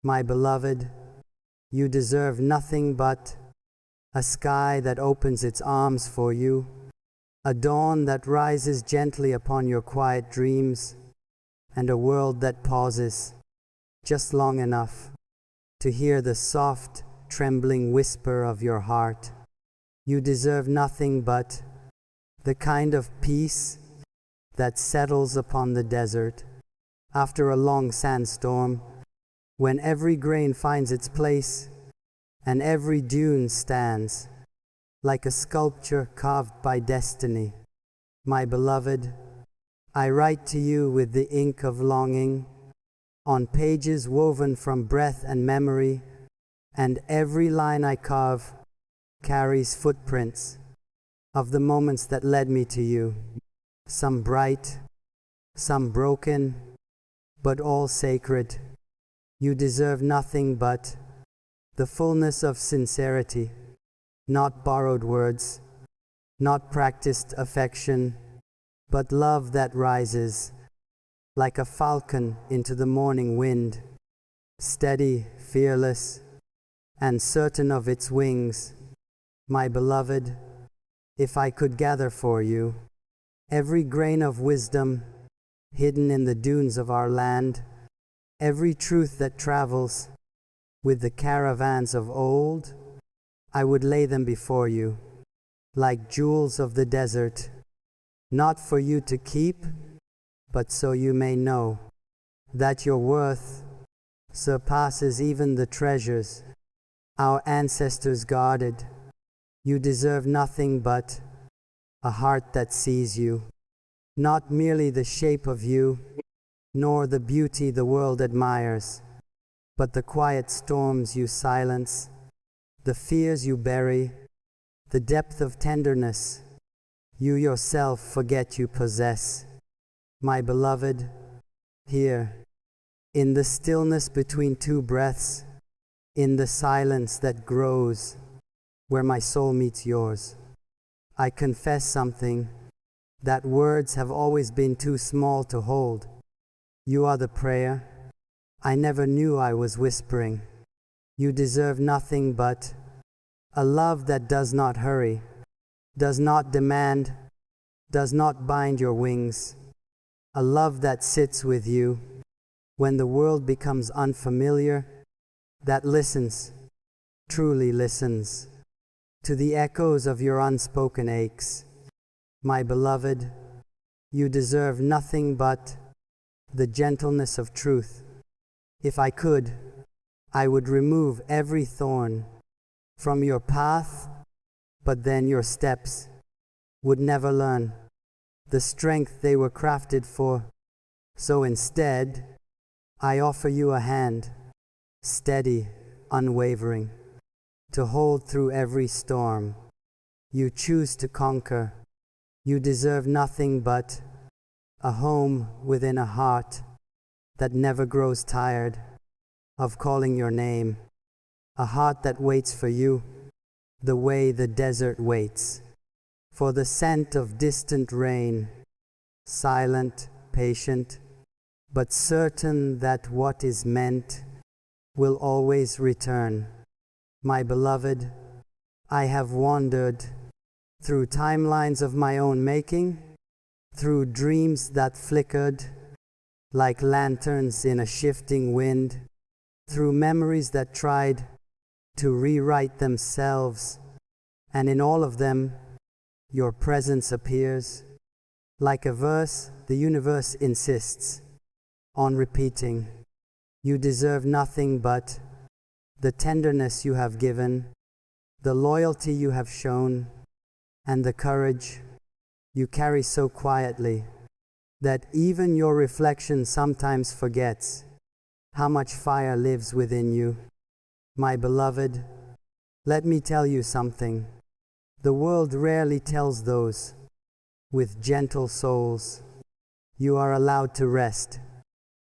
My beloved, you deserve nothing but a sky that opens its arms for you, a dawn that rises gently upon your quiet dreams, and a world that pauses just long enough to hear the soft, trembling whisper of your heart. You deserve nothing but the kind of peace that settles upon the desert after a long sandstorm, when every grain finds its place and every dune stands like a sculpture carved by destiny. My beloved, I write to you with the ink of longing, on pages woven from breath and memory, and every line I carve carries footprints of the moments that led me to you, some bright, some broken, but all sacred. You deserve nothing but the fullness of sincerity, not borrowed words, not practiced affection, but love that rises like a falcon into the morning wind, steady, fearless, and certain of its wings. My beloved, if I could gather for you every grain of wisdom hidden in the dunes of our land, every truth that travels with the caravans of old, I would lay them before you like jewels of the desert, not for you to keep, but so you may know that your worth surpasses even the treasures our ancestors guarded. You deserve nothing but a heart that sees you, not merely the shape of you, nor the beauty the world admires, but the quiet storms you silence, the fears you bury, the depth of tenderness you yourself forget you possess. My beloved, here, in the stillness between two breaths, in the silence that grows where my soul meets yours, I confess something that words have always been too small to hold. You are the prayer I never knew I was whispering. You deserve nothing but a love that does not hurry, does not demand, does not bind your wings, a love that sits with you when the world becomes unfamiliar, that listens, truly listens, to the echoes of your unspoken aches. My beloved, you deserve nothing but the gentleness of truth. If I could, I would remove every thorn from your path, but then your steps would never learn the strength they were crafted for. So instead, I offer you a hand, steady, unwavering, to hold through every storm. You choose to conquer. You deserve nothing but a home within a heart that never grows tired of calling your name, a heart that waits for you the way the desert waits for the scent of distant rain, silent, patient, but certain that what is meant will always return. My beloved, I have wandered through timelines of my own making, through dreams that flickered like lanterns in a shifting wind, through memories that tried to rewrite themselves, and in all of them, your presence appears like a verse the universe insists on repeating. You deserve nothing but the tenderness you have given, the loyalty you have shown, and the courage you carry so quietly that even your reflection sometimes forgets how much fire lives within you. My beloved, let me tell you something. The world rarely tells those with gentle souls. You are allowed to rest.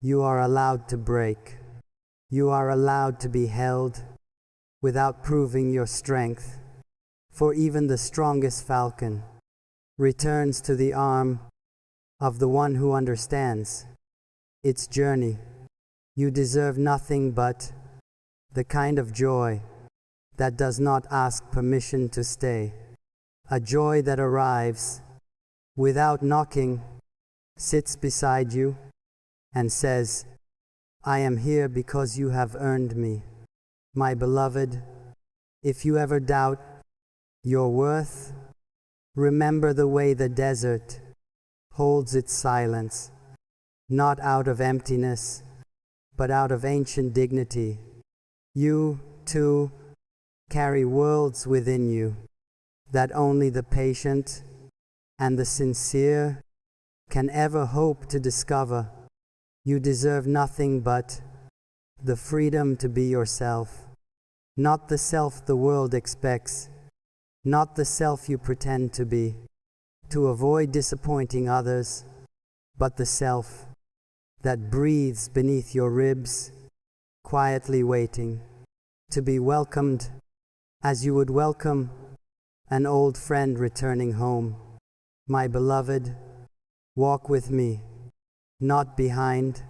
You are allowed to break. You are allowed to be held without proving your strength. For even the strongest falcon returns to the arm of the one who understands its journey. You deserve nothing but the kind of joy that does not ask permission to stay, a joy that arrives without knocking, sits beside you, and says, I am here because you have earned me. My beloved, if you ever doubt your worth, remember the way the desert holds its silence, not out of emptiness, but out of ancient dignity. You, too, carry worlds within you that only the patient and the sincere can ever hope to discover. You deserve nothing but the freedom to be yourself, not the self the world expects, not the self you pretend to be, to avoid disappointing others, but the self that breathes beneath your ribs, quietly waiting to be welcomed as you would welcome an old friend returning home. My beloved, walk with me, not behind,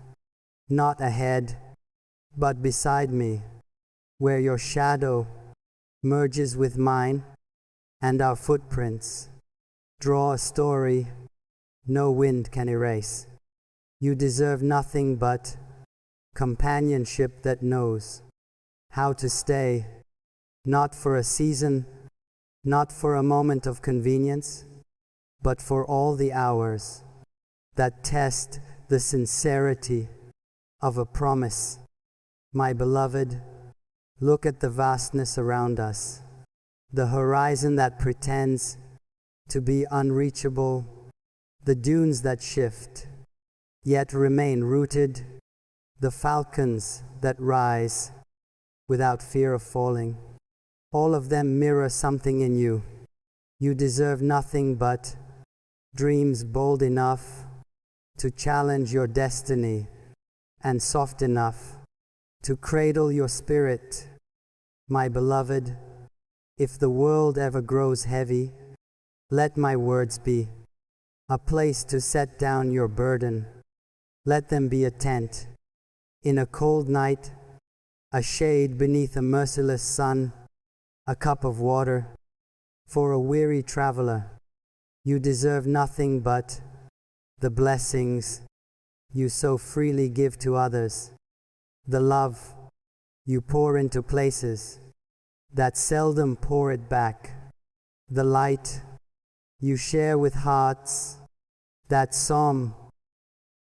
not ahead, but beside me, where your shadow merges with mine and our footprints draw a story no wind can erase. You deserve nothing but companionship that knows how to stay, not for a season, not for a moment of convenience, but for all the hours that test the sincerity of a promise. My beloved, look at the vastness around us, the horizon that pretends to be unreachable, the dunes that shift, yet remain rooted, the falcons that rise without fear of falling. All of them mirror something in you. You deserve nothing but dreams bold enough to challenge your destiny and soft enough to cradle your spirit. My beloved, if the world ever grows heavy, let my words be a place to set down your burden. Let them be a tent in a cold night, a shade beneath a merciless sun, a cup of water for a weary traveler. You deserve nothing but the blessings you so freely give to others, the love you pour into places that seldom pour it back, the light you share with hearts that some